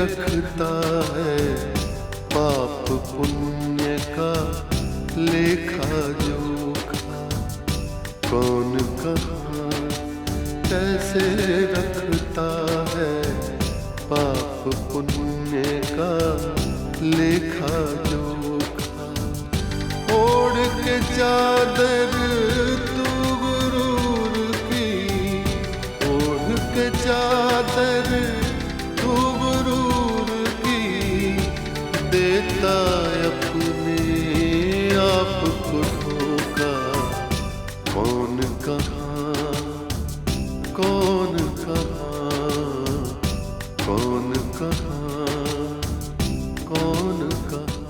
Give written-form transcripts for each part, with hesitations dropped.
रखता है पाप पुण्य का लेखा जोखा। कौन कहाँ कैसे रखता है पाप पुण्य का लेखा जोखा। ओढ़ के चादर तू गुरूर की, ओढ़ के चादर तू गुरूर की, देता अपने आप को धोखा। कौन कहाँ कौन कहाँ कौन कहाँ कौन कहाँ।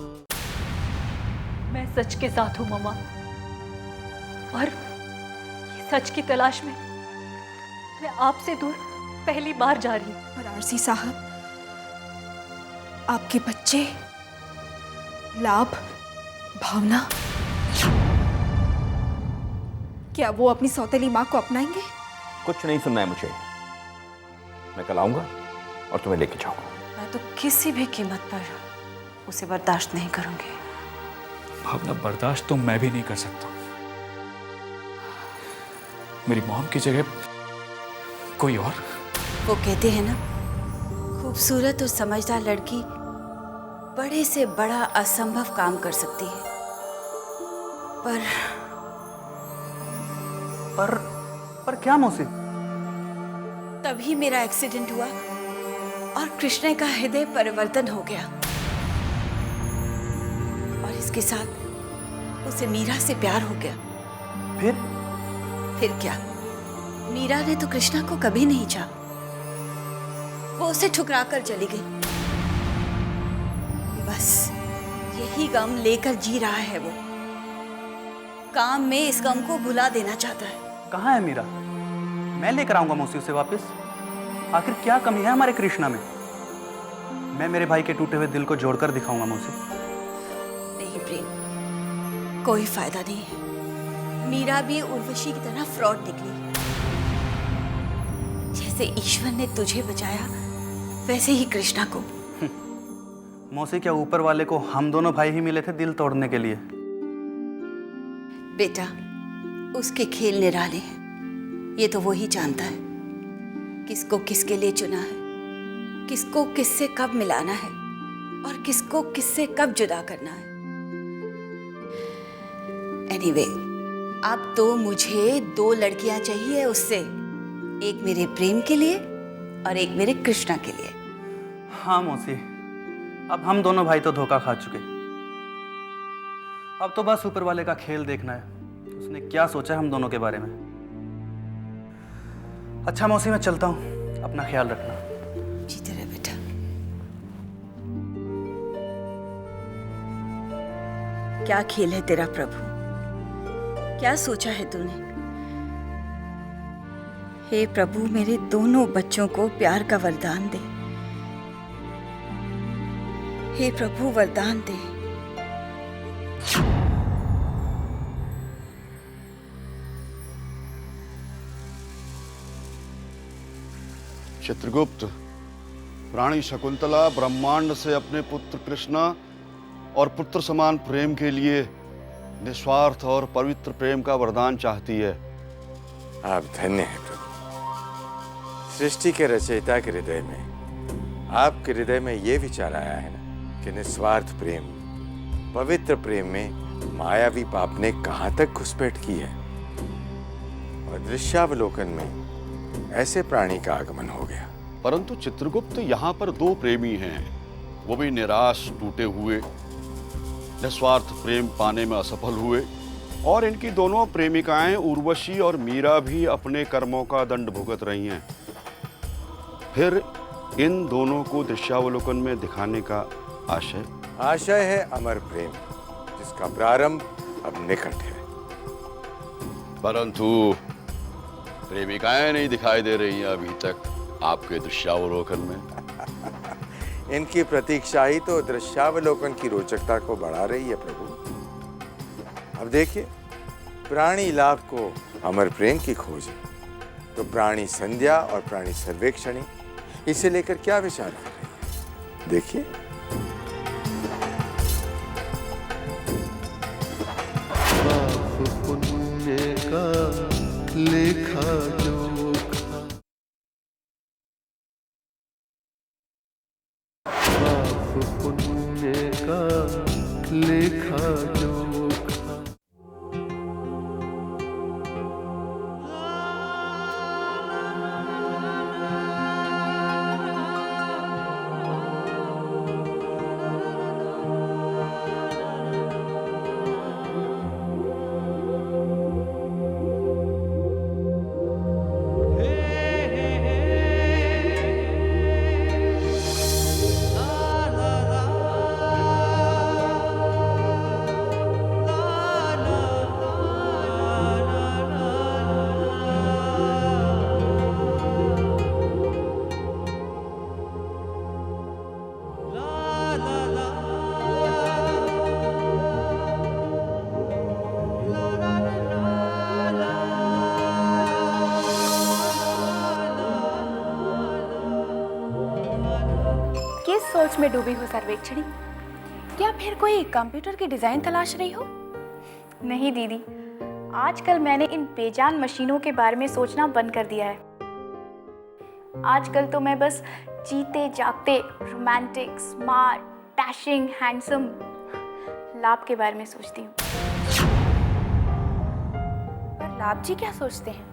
मैं सच के साथ हूँ मम्मा, और ये सच की तलाश में मैं आपसे दूर पहली बार जा रही हूँ। और आरसी साहब, आपके बच्चे लाभ, भावना, क्या वो अपनी सौतेली माँ को अपनाएंगे? कुछ नहीं सुनना है मुझे। मैं कल आऊंगा और तुम्हें लेके जाऊंगा। मैं तो किसी भी कीमत पर उसे बर्दाश्त नहीं करूंगी। भावना, बर्दाश्त तो मैं भी नहीं कर सकता। मेरी मॉम की जगह कोई और। वो कहते हैं ना, खूबसूरत और समझदार लड़की बड़े से बड़ा असंभव काम कर सकती है, पर क्या मौसी? तभी मेरा एक्सीडेंट हुआ और कृष्ण का हृदय परिवर्तन हो गया, और इसके साथ उसे मीरा से प्यार हो गया। फिर क्या, मीरा ने तो कृष्णा को कभी नहीं चाहा, वो उसे ठुकरा कर चली गई। बस यही गम लेकर जी रहा है वो। काम में इस गम को भुला देना चाहता है। कहाँ है मीरा? मैं लेकर आऊंगा मौसी उसे वापस। आखिर क्या कमी है हमारे कृष्णा में? मैं मेरे भाई के टूटे हुए दिल को जोड़कर दिखाऊंगा मौसी। नहीं प्रेम, कोई फायदा नहीं है। मीरा भी उर्वशी की तरह फ्रॉड निकली। जैसे ईश्वर ने तुझे बचाया, वैसे ही कृष्णा को। मौसी, क्या ऊपर वाले को हम दोनों भाई ही मिले थे दिल तोड़ने के लिए? बेटा, उसके खेल निराले हैं, ये तो वो ही जानता है किसको किसके लिए चुना है, किसको किससे कब मिलाना है और किसको किससे कब जुदा करना है। एनीवे, अब तो मुझे 2 लड़कियां चाहिए उससे, एक मेरे प्रेम के लिए और एक मेरे कृष्णा के लिए। हाँ मौसी, अब हम दोनों भाई तो धोखा खा चुके। अब तो बस ऊपर वाले का खेल देखना है, उसने क्या सोचा है हम दोनों के बारे में। अच्छा मौसी, मैं चलता हूँ, अपना ख्याल रखना। जीते रहे बेटा। क्या खेल है तेरा प्रभु, क्या सोचा है तूने? हे प्रभु, मेरे दोनों बच्चों को प्यार का वरदान दे। हे प्रभु, वरदान दे। चित्रगुप्त, रानी शकुंतला ब्रह्मांड से अपने पुत्र कृष्णा और पुत्र समान प्रेम के लिए निस्वार्थ और पवित्र प्रेम का वरदान चाहती है। आप धन्य हैं प्रभु। सृष्टि के रचयिता के हृदय में, आपके हृदय में ये विचार आया है ना कि निस्वार्थ प्रेम, पवित्र प्रेम में मायावी पाप ने कहां तक घुसपैठ की है, और दृश्यावलोकन में ऐसे प्राणी का आगमन हो गया। परंतु चित्रगुप्त, यहाँ पर 2 प्रेमी हैं, वो भी निराश टूटे हुए, निस्वार्थ प्रेम पाने में असफल हुए, और इनकी दोनों प्रेमिकाएं उर्वशी और मीरा भी अपने कर्मों का दंड भुगत रही हैं। फिर इन दोनों को दृश्यावलोकन में दिखाने का आशय है अमर प्रेम, जिसका प्रारंभ अब निकट है। परंतु प्रेमिकाएं नहीं दिखाई दे रही हैं अभी तक आपके दृश्यावलोकन में। इनकी प्रतीक्षा ही तो दृश्यावलोकन की रोचकता को बढ़ा रही है प्रभु। अब देखिए, प्राणी लाभ को अमर प्रेम की खोज है, तो प्राणी संध्या और प्राणी सर्वेक्षणी इसे लेकर क्या विचार कर रही है? देखिए। पाप पुण्य का लेखा जोखा, पाप पुण्य का लेखा जोखा। किस सोच में डूबी हो सर्वेक्षणी? क्या फिर कोई कंप्यूटर की डिजाइन तलाश रही हो? नहीं दीदी, आजकल मैंने इन बेजान मशीनों के बारे में सोचना बंद कर दिया है। आजकल तो मैं बस जीते जागते रोमांटिक, स्मार्ट, डैशिंग, हैंडसम लाभ के बारे में सोचती हूँ। पर लाभ जी क्या सोचते हैं?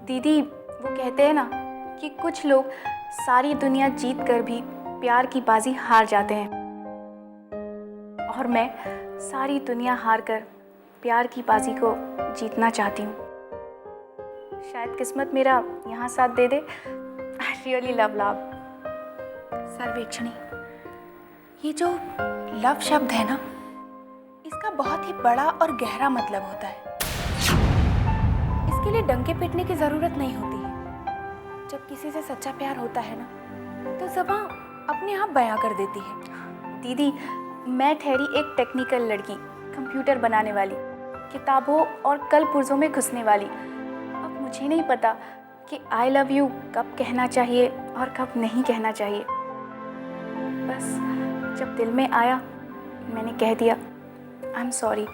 दीदी, वो कहते हैं ना कि कुछ लोग सारी दुनिया जीत कर भी प्यार की बाजी हार जाते हैं, और मैं सारी दुनिया हार कर प्यार की बाजी को जीतना चाहती हूँ। शायद किस्मत मेरा यहाँ साथ दे दे। I really love love. सर्वेक्षणी, ये जो लव शब्द है ना, इसका बहुत ही बड़ा और गहरा मतलब होता है। इसके लिए डंके पीटने की जरूरत नहीं होती है। जब किसी से सच्चा प्यार होता है ना, तो ज़बां अपने आप बयां कर देती है। दीदी, मैं ठहरी एक टेक्निकल लड़की, कंप्यूटर बनाने वाली, किताबों और कल पुर्जों में घुसने वाली। अब मुझे नहीं पता कि आई लव यू कब कहना चाहिए और कब नहीं कहना चाहिए। बस जब दिल में आया मैंने कह दिया आई एम सॉरी।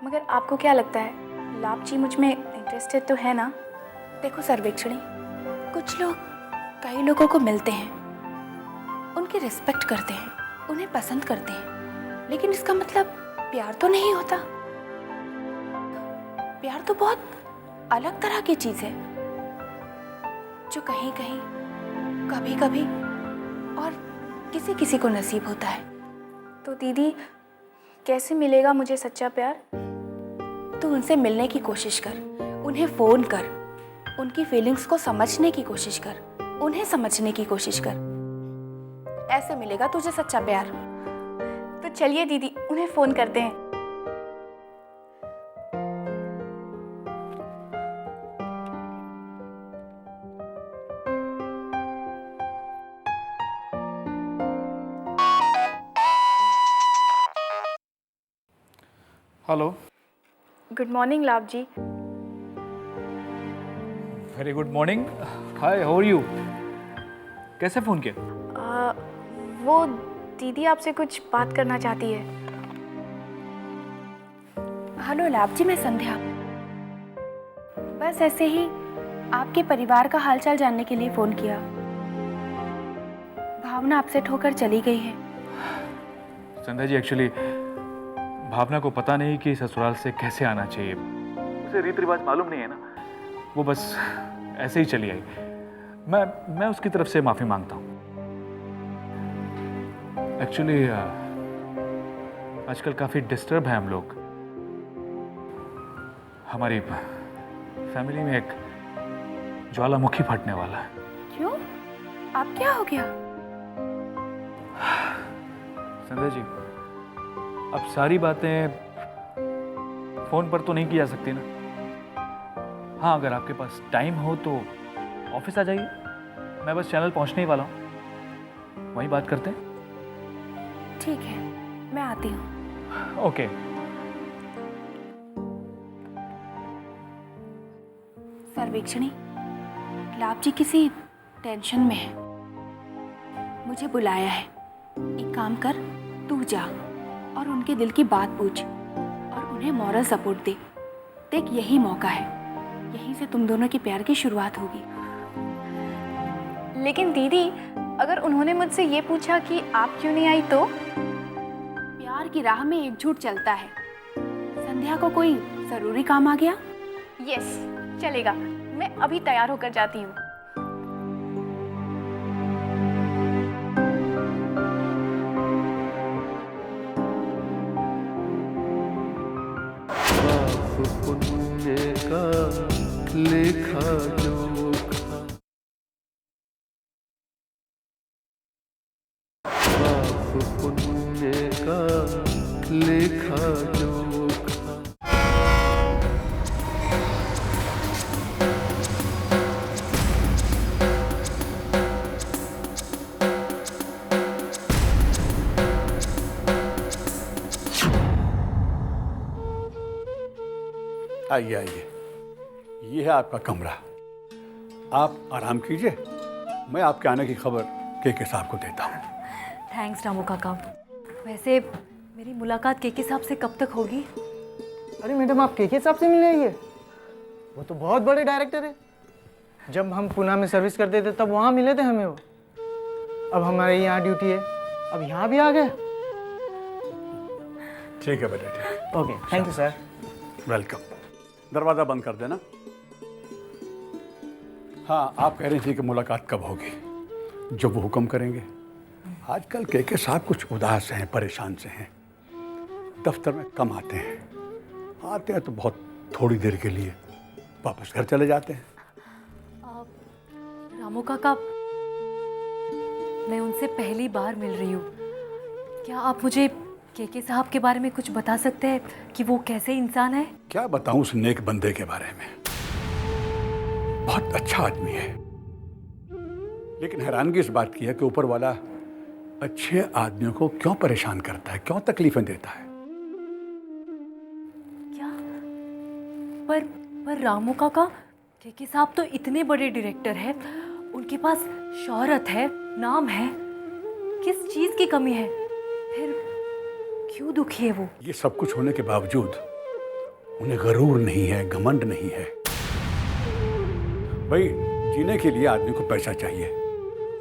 मगर आपको क्या लगता है, लाभ जी मुझ में इंटरेस्टेड तो है ना? देखो सर्वेक्षणी, कुछ लोग कई लोगों को मिलते हैं, उनकी रिस्पेक्ट करते हैं, उन्हें पसंद करते हैं, लेकिन इसका मतलब प्यार तो नहीं होता। प्यार तो बहुत अलग तरह की चीज़ है, जो कहीं कहीं, कभी कभी और किसी किसी को नसीब होता है। तो दीदी, कैसे मिलेगा मुझे सच्चा प्यार? तो उनसे मिलने की कोशिश कर, उन्हें फ़ोन कर, उनकी फीलिंग्स को समझने की कोशिश कर, उन्हें समझने की कोशिश कर। ऐसे मिलेगा तुझे सच्चा प्यार। तो चलिए दीदी, उन्हें फ़ोन करते हैं। Hello. Good morning Labh ji. Very good morning. Hi, how are you? कैसे फ़ोन किया? वो दीदी आपसे कुछ बात करना चाहती है। हेलो लाभ जी, मैं संध्या। बस ऐसे ही आपके परिवार का हालचाल जानने के लिए फ़ोन किया। भावना अपसेट होकर चली गई है। संध्या जी, एक्चुअली भावना को पता नहीं कि ससुराल से कैसे आना चाहिए। उसे रीति रिवाज मालूम नहीं है ना, वो बस ऐसे ही चली आई। मैं उसकी तरफ से माफ़ी मांगता हूँ। एक्चुअली आजकल काफ़ी डिस्टर्ब हैं हम लोग। हमारी फैमिली में एक ज्वालामुखी फटने वाला है। क्यों? अब क्या हो गया? संध्या जी, अब सारी बातें फ़ोन पर तो नहीं की जा सकती ना। हाँ, अगर आपके पास टाइम हो तो ऑफिस आ जाइए। मैं बस चैनल पहुंचने ही वाला हूँ, वहीं बात करते हैं। ठीक है, मैं आती हूँ। ओके। सर्वेक्षणी, लाभ जी किसी टेंशन में है, मुझे बुलाया है। एक काम कर, तू जा और उनके दिल की बात पूछ और उन्हें मॉरल सपोर्ट दे। देख, यही मौका है, यहीं से तुम दोनों के प्यार की शुरुआत होगी। लेकिन दीदी, अगर उन्होंने मुझसे ये पूछा कि आप क्यों नहीं आई तो? प्यार की राह में एक झूठ चलता है। संध्या को कोई जरूरी काम आ गया? यस, चलेगा, मैं अभी तैयार होकर जाती हूँ। पाप पुण्य का लेखा जोखा, पाप पुण्य का लेखा जोखा। आइए आइए, ये है आपका कमरा। आप आराम कीजिए, मैं आपके आने की खबर के साहब को देता हूँ। थैंक्स रामू काका। वैसे मेरी मुलाकात के साहब से कब तक होगी? अरे मैडम, आप के साहब से मिले हैं? वो तो बहुत बड़े डायरेक्टर है। जब हम पुणे में सर्विस करते थे तब वहाँ मिले थे हमें वो। अब हमारे यहाँ ड्यूटी है, अब यहाँ भी आ गए। ठीक है बेटा, ठीक। Okay, thank you sir. Welcome. दरवाज़ा बंद कर देना। हाँ, आप कह रही थी कि मुलाकात कब होगी? जब वो हुक्म करेंगे। आजकल के साहब कुछ उदास हैं, परेशान से हैं, दफ्तर में कम आते हैं तो बहुत थोड़ी देर के लिए, वापस घर चले जाते हैं। रामू काका, मैं उनसे पहली बार मिल रही हूँ। क्या आप मुझे के साहब के बारे में कुछ बता सकते हैं कि वो कैसे इंसान है? क्या बताऊं उस नेक बंदे के बारे में। बहुत अच्छा आदमी है, लेकिन हैरानगी इस बात की है कि ऊपर वाला अच्छे आदमियों को क्यों परेशान करता है, क्यों तकलीफें देता है। क्या? पर रामू काका, के साहब तो इतने बड़े डायरेक्टर हैं, उनके पास शोहरत है, नाम है, किस चीज की कमी है? फिर क्यों दुखी है वो? ये सब कुछ होने के बावजूद उन्हें गरूर नहीं है, घमंड नहीं है। भाई, जीने के लिए आदमी को पैसा चाहिए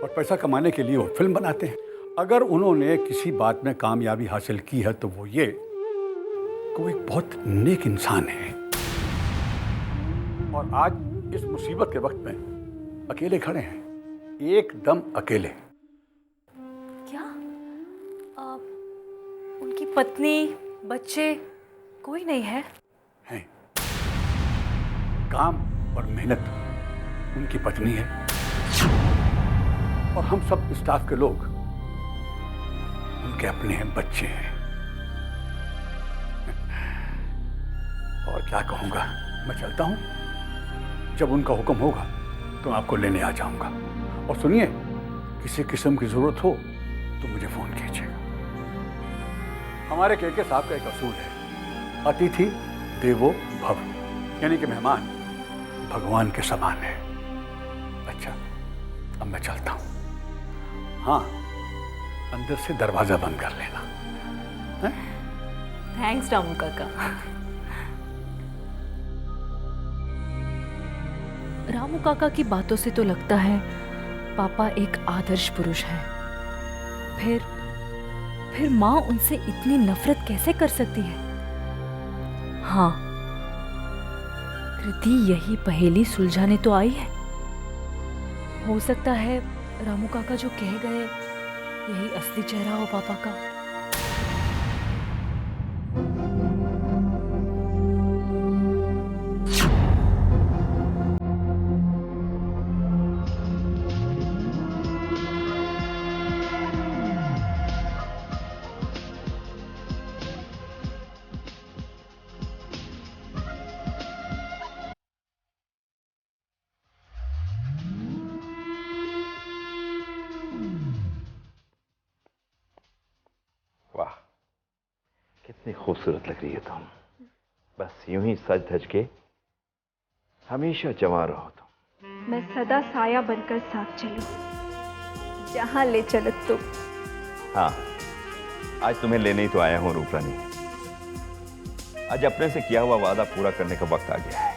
और पैसा कमाने के लिए वो फिल्म बनाते हैं। अगर उन्होंने किसी बात में कामयाबी हासिल की है तो वो ये कि वो एक बहुत नेक इंसान है। और आज इस मुसीबत के वक्त में अकेले खड़े हैं, एकदम अकेले। क्या उनकी पत्नी, बच्चे कोई नहीं है? हैं। काम और मेहनत उनकी पत्नी है और हम सब स्टाफ के लोग उनके अपने हैं, बच्चे हैं। और क्या कहूँगा, मैं चलता हूँ। जब उनका हुक्म होगा तो आपको लेने आ जाऊँगा। और सुनिए, किसी किस्म की ज़रूरत हो तो मुझे फ़ोन कीजिएगा। हमारे के साहब का एक असूल है, अतिथि देवो भव, यानी कि मेहमान भगवान के समान है। अच्छा, अब मैं चलता हूँ। हाँ, अंदर से दरवाजा बंद कर लेना। थैंक्स रामू काका। रामू काका की बातों से तो लगता है पापा एक आदर्श पुरुष हैं। फिर माँ उनसे इतनी नफरत कैसे कर सकती है? हाँ, कृति यही पहेली सुलझाने तो आई है। हो सकता है रामू काका जो कह गए यही असली चेहरा हो पापा का। वाह, कितनी खूबसूरत लग रही है तुम। बस यूं ही सज धज के हमेशा जवां रहो तुम। मैं सदा साया बनकर साथ चलूं, जहां ले चलो तुम। हाँ, आज तुम्हें लेने ही तो आया हूं रूपरानी। आज अपने से किया हुआ वादा पूरा करने का वक्त आ गया है।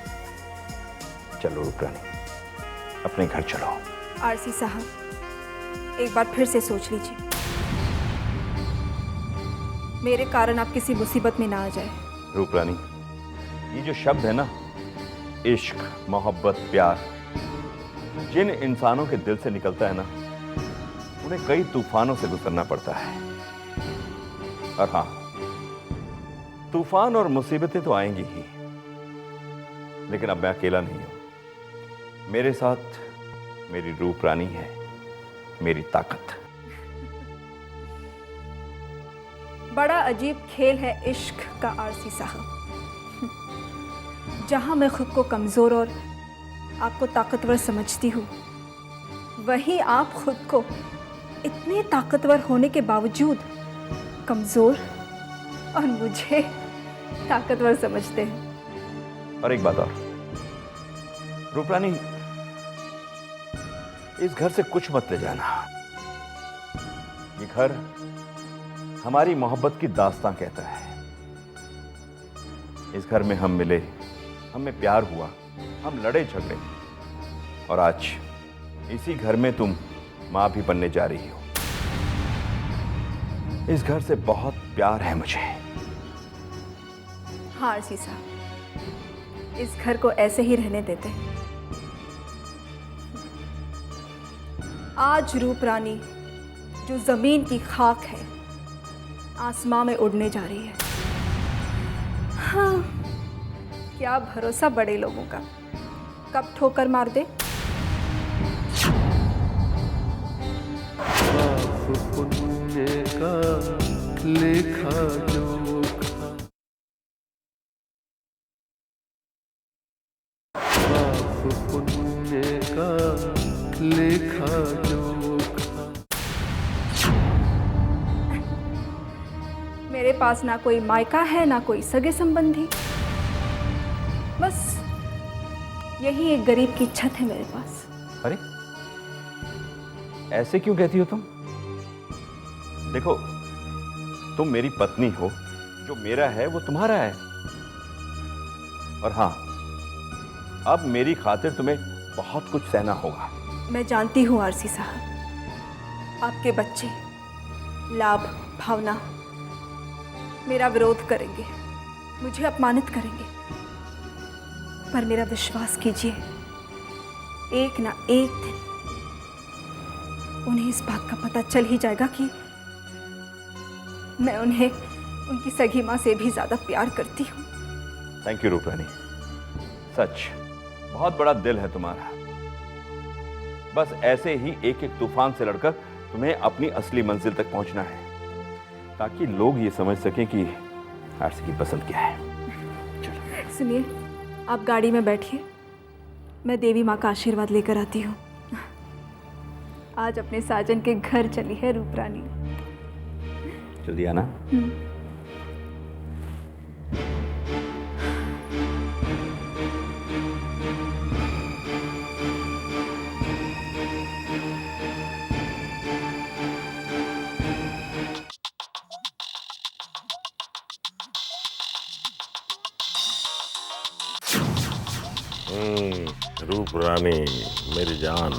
चलो रूपरानी, अपने घर चलो। आरसी साहब, एक बार फिर से सोच लीजिए, मेरे कारण आप किसी मुसीबत में ना आ जाए। रूपरानी, ये जो शब्द है ना, इश्क, मोहब्बत, प्यार, जिन इंसानों के दिल से निकलता है ना, उन्हें कई तूफानों से गुजरना पड़ता है। और हाँ, तूफान और मुसीबतें तो आएंगी ही, लेकिन अब मैं अकेला नहीं हूं। मेरे साथ मेरी रूपरानी है, मेरी ताकत। बड़ा अजीब खेल है इश्क का आरसी साहब। जहां मैं खुद को कमजोर और आपको ताकतवर समझती हूँ, वहीं आप खुद को इतने ताकतवर होने के बावजूद कमजोर और मुझे ताकतवर समझते हैं। और एक बात और, रूपरानी, इस घर से कुछ मत ले जाना। ये घर हमारी मोहब्बत की दास्तां कहता है। इस घर में हम मिले, हमें प्यार हुआ, हम लड़े झगड़े, और आज इसी घर में तुम मां भी बनने जा रही हो। इस घर से बहुत प्यार है मुझे। हाँ आरसी साहब, इस घर को ऐसे ही रहने देते हैं। आज रूपरानी जो जमीन की खाक है, आसमां में उड़ने जा रही है। हाँ, क्या भरोसा बड़े लोगों का, कब ठोकर मार दे। पाप पुण्य का लेखा जोखा, पाप पुण्य का लेखा जोखा। मेरे पास ना कोई मायका है, ना कोई सगे संबंधी, बस यही एक गरीब की छत है मेरे पास। अरे, ऐसे क्यों कहती हो तुम? देखो, तुम मेरी पत्नी हो, जो मेरा है वो तुम्हारा है। और हाँ, अब मेरी खातिर तुम्हें बहुत कुछ सहना होगा। मैं जानती हूँ आरसी साहब, आपके बच्चे लाभ भावना मेरा विरोध करेंगे, मुझे अपमानित करेंगे, पर मेरा विश्वास कीजिए, एक ना एक दिन उन्हें इस बात का पता चल ही जाएगा कि मैं उन्हें उनकी सगी माँ से भी ज्यादा प्यार करती हूँ। थैंक यू रूपरानी, सच बहुत बड़ा दिल है तुम्हारा। बस ऐसे ही एक एक तूफान से लड़कर तुम्हें अपनी असली मंजिल तक पहुंचना है, ताकि लोग ये समझ सकें कि आरसी की पसंद क्या है। सुनिए, आप गाड़ी में बैठिए, मैं देवी माँ का आशीर्वाद लेकर आती हूँ। आज अपने साजन के घर चली है रूपरानी। जल्दी आना। रूप रानी मेरी जान।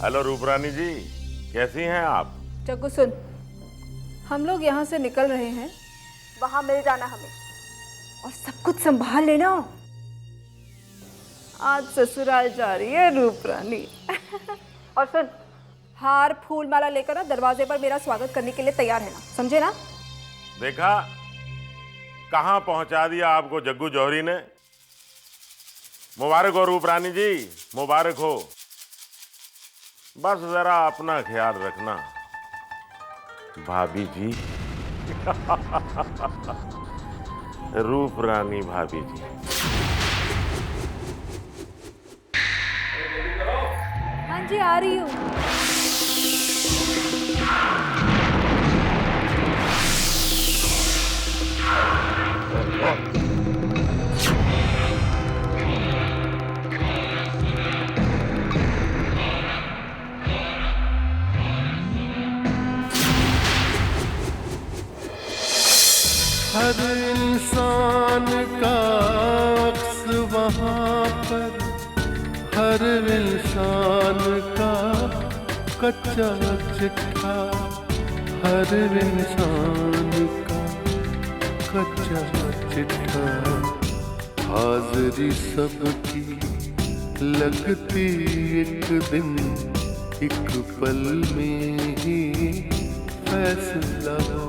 हेलो रूप रानी जी, कैसी हैं आप? जग्गू सुन, हम लोग यहाँ से निकल रहे हैं, वहां मिल जाना हमें, और सब कुछ संभाल लेना। आज ससुराल जा रही है रूप रानी। और सुन, हार फूल माला लेकर ना दरवाजे पर मेरा स्वागत करने के लिए तैयार है ना, समझे ना? देखा कहाँ पहुंचा दिया आपको जग्गू जौहरी ने। मुबारक हो रूप रानी जी, मुबारक हो। बस जरा अपना ख्याल रखना भाभी जी। रूप रानी भाभी जी। हाँ जी, आ रही हूँ। हर इंसान का अक्स वहाँ पर, हर इंसान का कच्चा चिट्ठा, हर इंसान का कच्चा चिट्ठा। हाज़िरी सबकी लगती एक दिन, एक पल में ही फैसला हो।